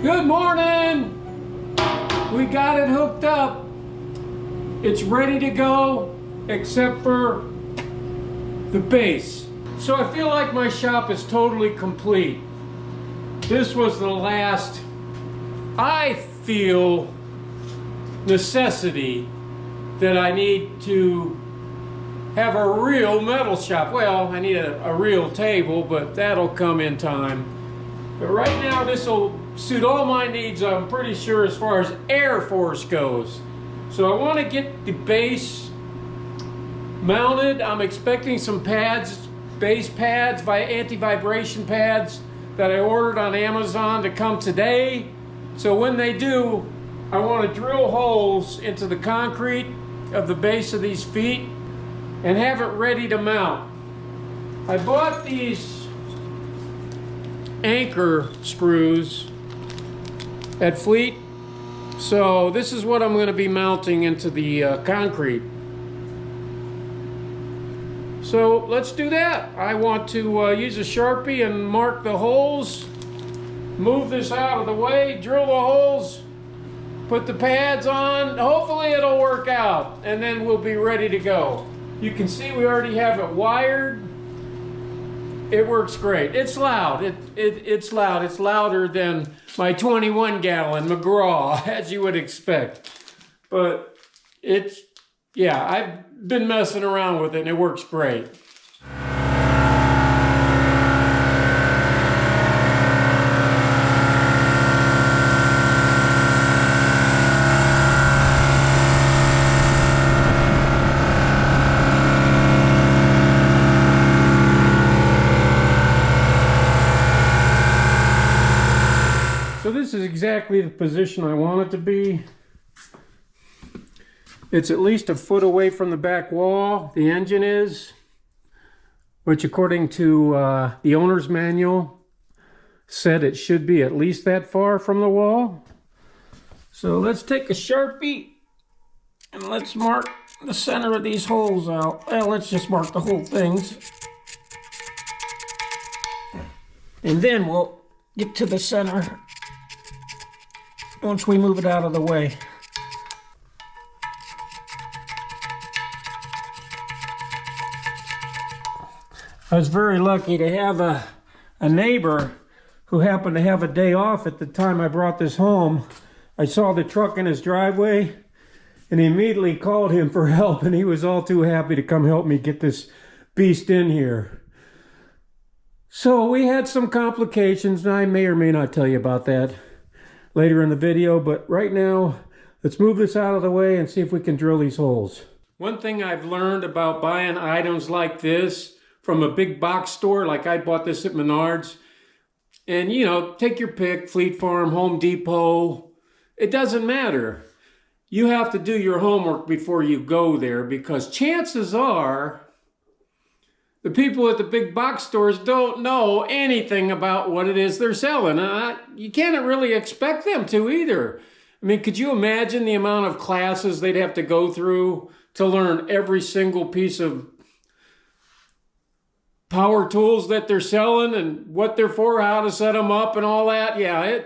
Good morning! We got it hooked up. It's ready to go, except for the base. So I feel like my shop is totally complete. This was the last, I feel, necessity that I need to have a real metal shop. Well, I need a real table, but that'll come in time. But right now, this will suit all my needs, I'm pretty sure, as far as Air Force goes. So I want to get the base mounted. I'm expecting some pads, base pads, anti-vibration pads that I ordered on Amazon to come today. So when they do, I want to drill holes into the concrete of the base of these feet and have it ready to mount. I bought these anchor screws at Fleet. So this is what I'm going to be mounting into the concrete. So let's do that. I want to use a Sharpie and mark the holes, move this out of the way, drill the holes, put the pads on. Hopefully it'll work out, and then we'll be ready to go. You can see we already have it wired. It works great. It's loud. It's loud. It's louder than my 21-gallon McGraw, as you would expect. But yeah, I've been messing around with it, and it works great. So this is exactly the position I want it to be. It's at least a foot away from the back wall, the engine is, which according to the owner's manual said it should be at least that far from the wall. So let's take a Sharpie and let's mark the center of these holes out. Well, let's just mark the whole things. And then we'll get to the center once we move it out of the way. I was very lucky to have a neighbor who happened to have a day off at the time I brought this home. I saw the truck in his driveway and immediately called him for help, and he was all too happy to come help me get this beast in here. So we had some complications, and I may or may not tell you about that. later in the video. But right now, let's move this out of the way and see if we can drill these holes. One thing I've learned about buying items like this from a big box store, like I bought this at Menards, and you know, take your pick, Fleet Farm, Home Depot, it doesn't matter. You have to do your homework before you go there, because chances are the people at the big box stores don't know anything about what it is they're selling. You can't really expect them to either. I mean, could you imagine the amount of classes they'd have to go through to learn every single piece of power tools that they're selling and what they're for, how to set them up and all that? Yeah,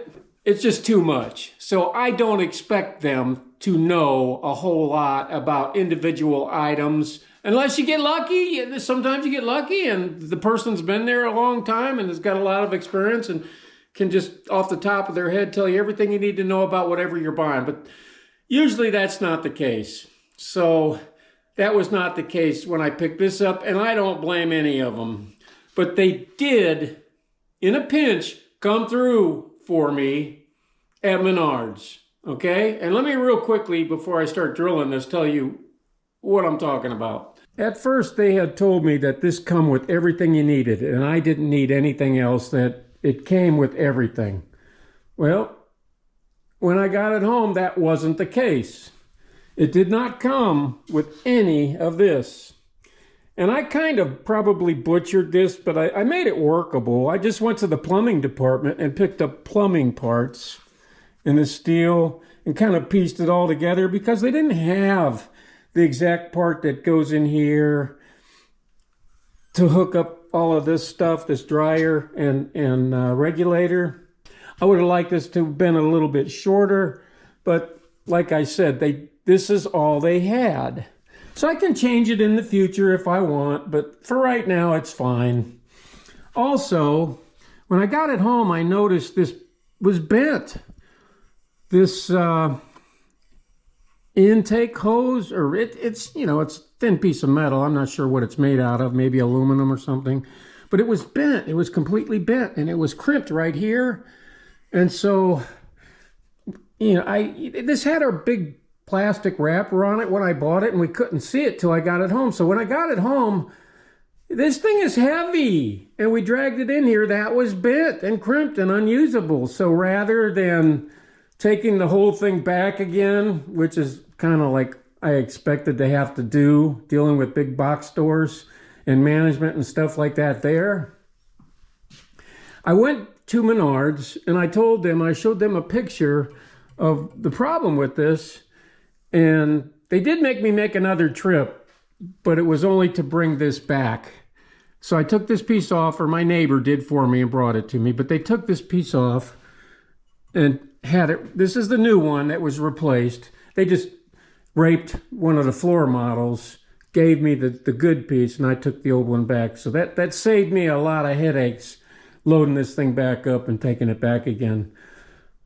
it's just too much. So I don't expect them to know a whole lot about individual items unless you get lucky. Sometimes you get lucky and the person's been there a long time and has got a lot of experience and can just off the top of their head tell you everything you need to know about whatever you're buying. But usually that's not the case. So that was not the case when I picked this up, and I don't blame any of them. But they did, in a pinch, come through for me at Menards. Okay? And let me real quickly, before I start drilling this, tell you what I'm talking about. At first, they had told me that this come with everything you needed, and I didn't need anything else, that it came with everything. Well, when I got it home, that wasn't the case. It did not come with any of this. And I kind of probably butchered this, but I made it workable. I just went to the plumbing department and picked up plumbing parts in the steel and kind of pieced it all together, because they didn't have the exact part that goes in here to hook up all of this stuff, this dryer and regulator. I would have liked this to have been a little bit shorter, but like I said, this is all they had. So I can change it in the future if I want, but for right now, it's fine. Also, when I got it home, I noticed this was bent. This intake hose, or it's, you know, it's a thin piece of metal. I'm not sure what it's made out of, maybe aluminum or something, but it was bent. It was completely bent, and it was crimped right here. And so, you know, this had a big plastic wrapper on it when I bought it, and we couldn't see it till I got it home. So when I got it home, this thing is heavy, and we dragged it in here. That was bent and crimped and unusable. So rather than taking the whole thing back again, which is kind of like I expected to have to do, dealing with big box stores and management and stuff like that there, I went to Menards and I showed them a picture of the problem with this, and they did make me make another trip, but it was only to bring this back. So I took this piece off, or my neighbor did for me and brought it to me, but they took this piece off and had it. This is the new one that was replaced. They just raped one of the floor models, gave me the good piece, and I took the old one back. So that saved me a lot of headaches loading this thing back up and taking it back again,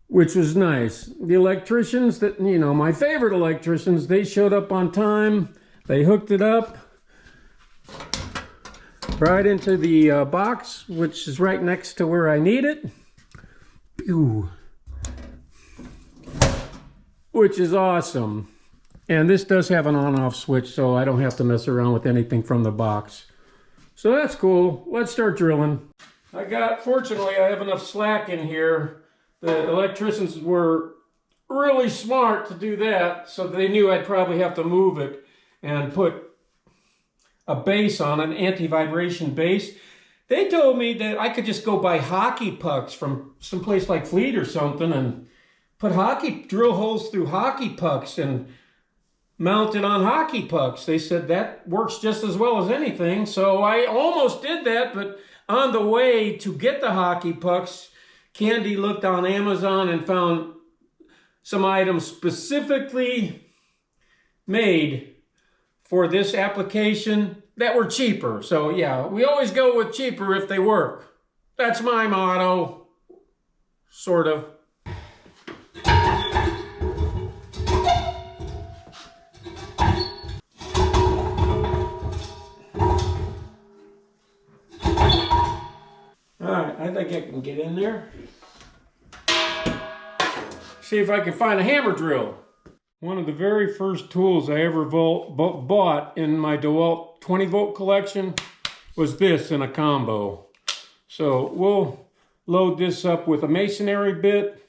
which was nice. The electricians that, you know, my favorite electricians, they showed up on time. They hooked it up right into the box, which is right next to where I need it. Pew. Which is awesome. And this does have an on-off switch, so I don't have to mess around with anything from the box. So that's cool. Let's start drilling. Fortunately, I have enough slack in here. The electricians were really smart to do that, so they knew I'd probably have to move it and put a base on, an anti-vibration base. They told me that I could just go buy hockey pucks from someplace like Fleet or something and put drill holes through hockey pucks and mount it on hockey pucks. They said that works just as well as anything. So I almost did that, but on the way to get the hockey pucks, Candy looked on Amazon and found some items specifically made for this application that were cheaper. So yeah, we always go with cheaper if they work. That's my motto, sort of. All right, I think I can get in there. see if I can find a hammer drill. One of the very first tools I ever bought in my DeWalt 20 volt collection was this in a combo. So we'll load this up with a masonry bit.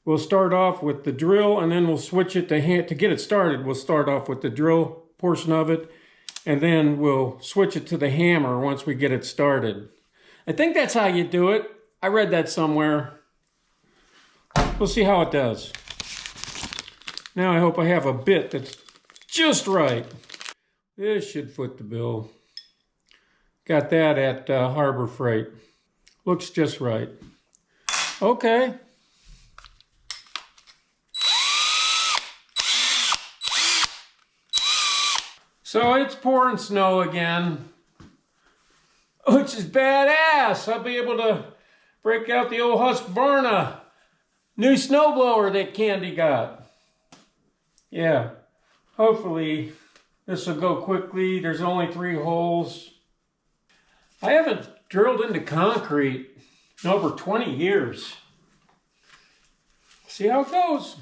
We'll start off with the drill, and then we'll switch it to get it started. We'll start off with the drill portion of it, and then we'll switch it to the hammer once we get it started. I think that's how you do it. I read that somewhere. We'll see how it does. Now I hope I have a bit that's just right. This should foot the bill. Got that at Harbor Freight. Looks just right. Okay. So it's pouring snow again, which is badass. I'll be able to break out the old Husqvarna new snowblower that Candy got. Yeah, hopefully this will go quickly. There's only 3 holes. I haven't drilled into concrete in over 20 years. See how it goes.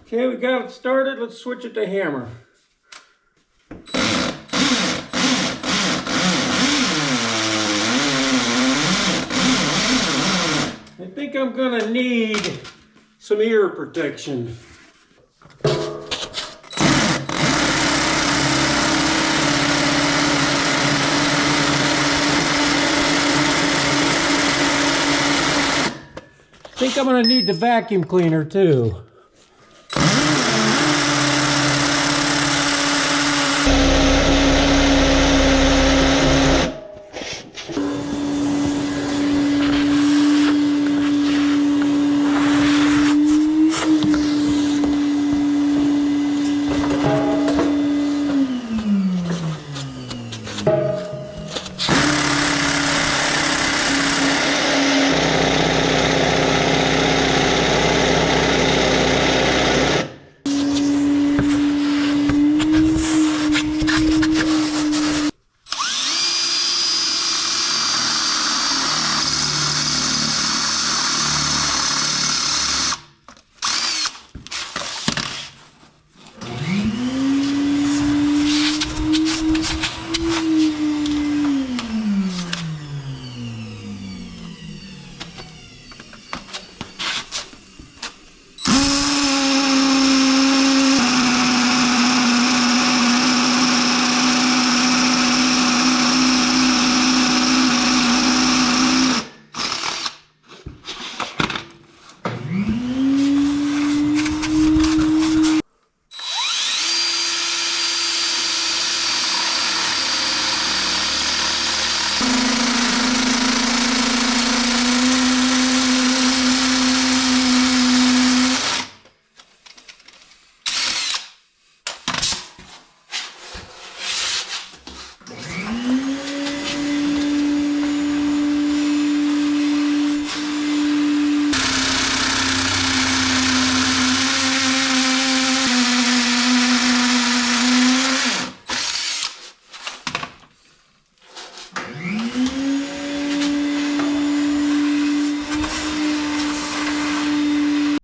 Okay, we got it started. Let's switch it to hammer. I think I'm gonna need some ear protection. I think I'm gonna need the vacuum cleaner too.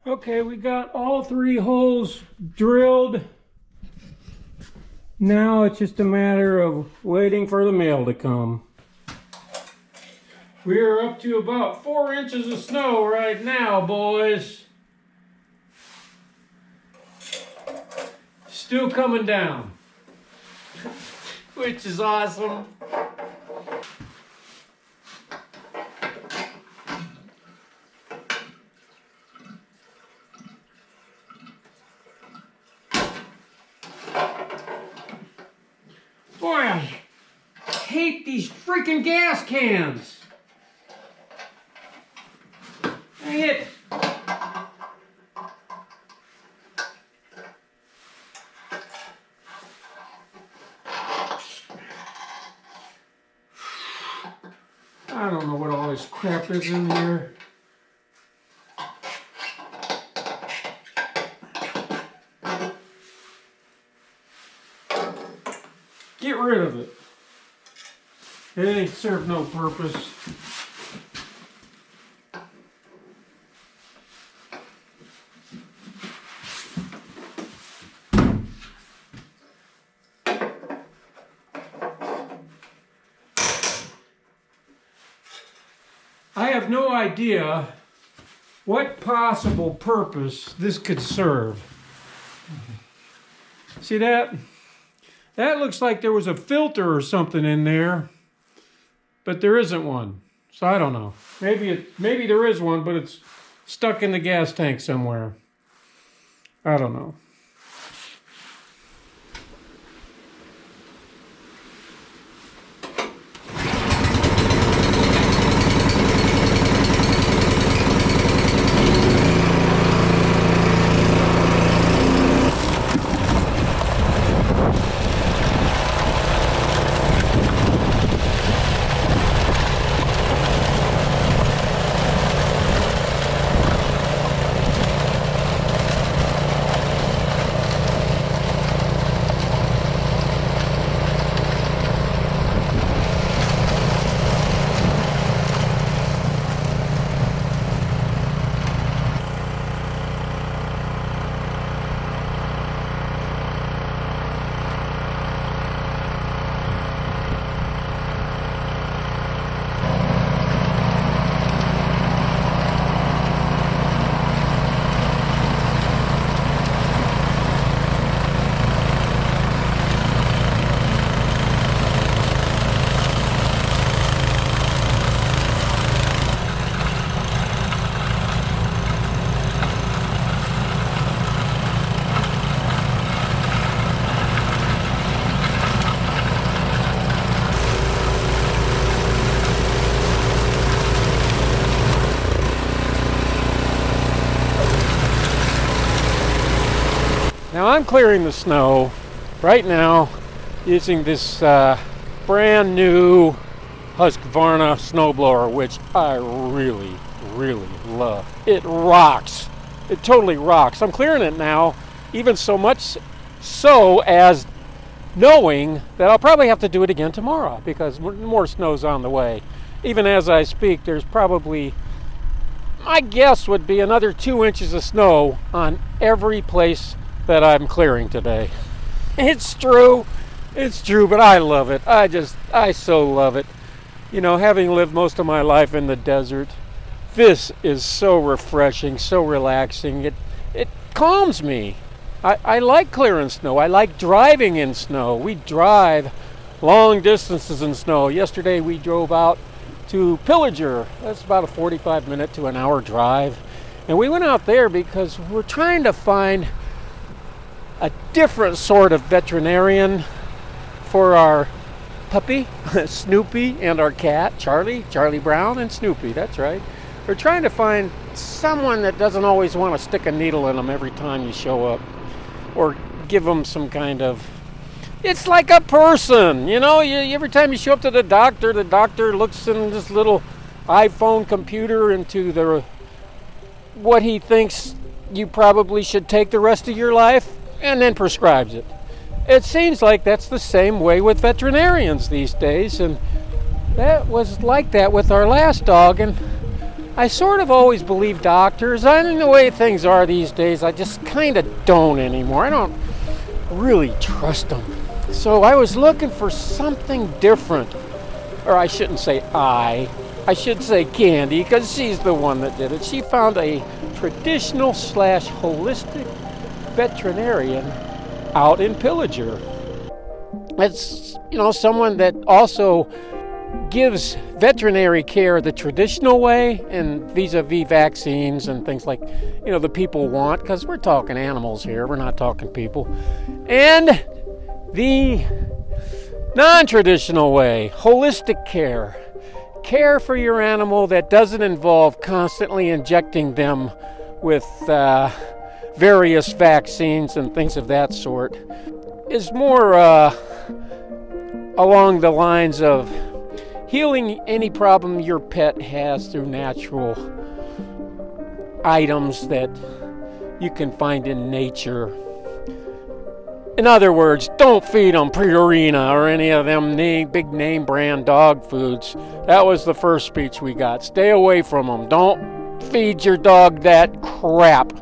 Okay, we got all 3 holes drilled. Now it's just a matter of waiting for the mail to come. We are up to about 4 inches of snow right now, boys. Still coming down, which is awesome. Boy, I hate these freaking gas cans. Dang it. I don't know what all this crap is in here. Get rid of it. It ain't served no purpose. I have no idea what possible purpose this could serve. See that? That looks like there was a filter or something in there, but there isn't one. So I don't know. Maybe there is one, but it's stuck in the gas tank somewhere. I don't know. Now I'm clearing the snow right now using this brand new Husqvarna snowblower, which I really, really love. It rocks. It totally rocks. I'm clearing it now, even so much so as knowing that I'll probably have to do it again tomorrow because more snow's on the way. Even as I speak, there's probably, my guess would be another 2 inches of snow on every place that I'm clearing today. It's true, but I love it. I so love it. You know, having lived most of my life in the desert, this is so refreshing, so relaxing. It calms me. I like clearing snow. I like driving in snow. We drive long distances in snow. Yesterday we drove out to Pillager. That's about a 45-minute to an hour drive. And we went out there because we're trying to find a different sort of veterinarian for our puppy, Snoopy, and our cat, Charlie Brown and Snoopy, that's right. We're trying to find someone that doesn't always want to stick a needle in them every time you show up, or give them some kind of, it's like a person, you know, every time you show up to the doctor looks in this little iPhone computer into what he thinks you probably should take the rest of your life, and then prescribes it. It seems like that's the same way with veterinarians these days, and that was like that with our last dog. And I sort of always believe doctors. I mean, the way things are these days, I just kind of don't anymore. I don't really trust them. So I was looking for something different. Or I shouldn't say I should say Candy, because she's the one that did it. She found a traditional / holistic veterinarian out in Pillager. It's, you know, someone that also gives veterinary care the traditional way and vis-a-vis vaccines and things like, you know, the people want, because we're talking animals here, we're not talking people, and the non-traditional way, holistic care for your animal that doesn't involve constantly injecting them with various vaccines and things of that sort, is more along the lines of healing any problem your pet has through natural items that you can find in nature. In other words, don't feed them Purina or any of them big name brand dog foods. That was the first speech we got. Stay away from them. Don't feed your dog that crap.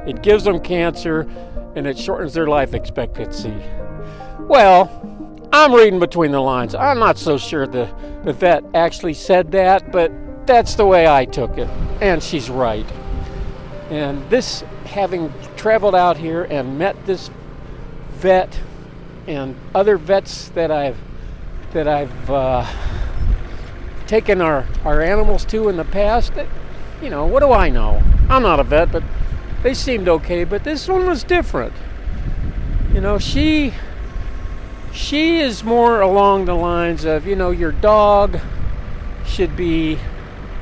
It gives them cancer and it shortens their life expectancy. Well, I'm reading between the lines. I'm not so sure the vet actually said that, but that's the way I took it. And she's right. And this, having traveled out here and met this vet and other vets that I've taken our animals to in the past, you know, what do I know? I'm not a vet, but they seemed okay. But this one was different. You know, she is more along the lines of, you know, your dog should be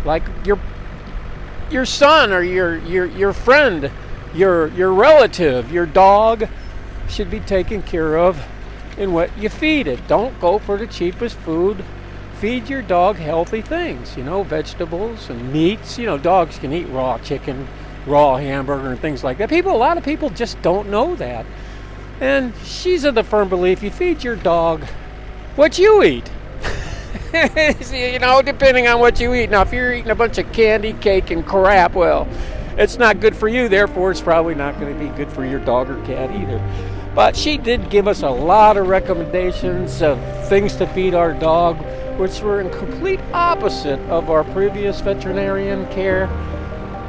like your son or your friend, your relative. Your dog should be taken care of in what you feed it. Don't go for the cheapest food. Feed your dog healthy things, you know, vegetables and meats. You know, dogs can eat raw chicken, raw hamburger and things like that. A lot of people just don't know that. And she's of the firm belief you feed your dog what you eat. You know, depending on what you eat. Now, if you're eating a bunch of candy, cake, and crap, well, it's not good for you. Therefore, it's probably not going to be good for your dog or cat either. But she did give us a lot of recommendations of things to feed our dog, which were in complete opposite of our previous veterinarian care,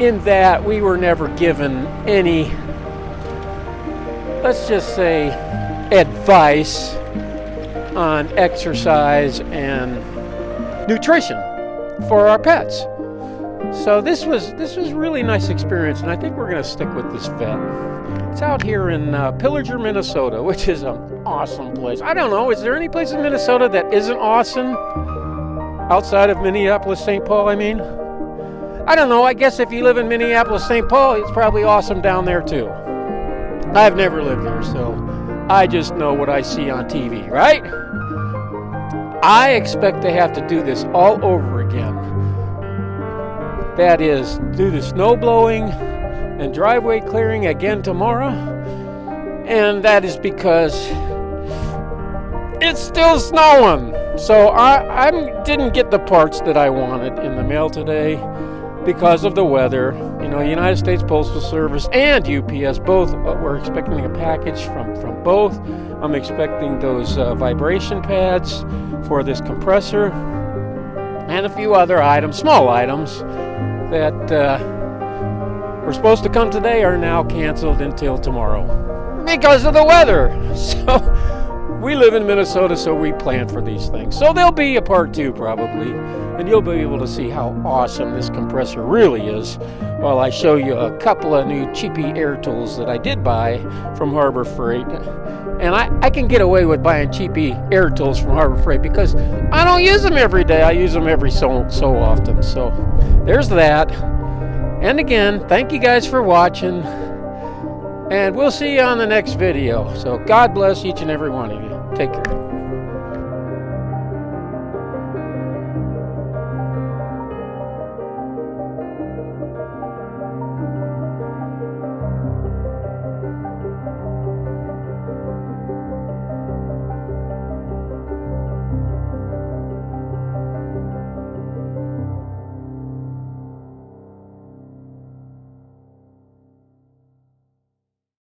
in that we were never given any, let's just say, advice on exercise and nutrition for our pets. So this was a really nice experience, and I think we're going to stick with this vet. It's out here in Pillager, Minnesota, which is an awesome place. I don't know, is there any place in Minnesota that isn't awesome? Outside of Minneapolis, St. Paul, I mean? I don't know, I guess if you live in Minneapolis, St. Paul, it's probably awesome down there too. I've never lived there, so I just know what I see on TV, right? I expect to have to do this all over again. That is, do the snow blowing and driveway clearing again tomorrow. And that is because it's still snowing. So I didn't get the parts that I wanted in the mail today because of the weather. You know, United States Postal Service and UPS both were expecting a package from both. I'm expecting those vibration pads for this compressor and a few other items, small items, that were supposed to come today are now canceled until tomorrow because of the weather. So we live in Minnesota, so we plan for these things. So there'll be a part 2 probably, and you'll be able to see how awesome this compressor really is while I show you a couple of new cheapy air tools that I did buy from Harbor Freight. And I can get away with buying cheapy air tools from Harbor Freight because I don't use them every day. I use them every so often. So there's that. And again, thank you guys for watching. And we'll see you on the next video. So God bless each and every one of you. Take care.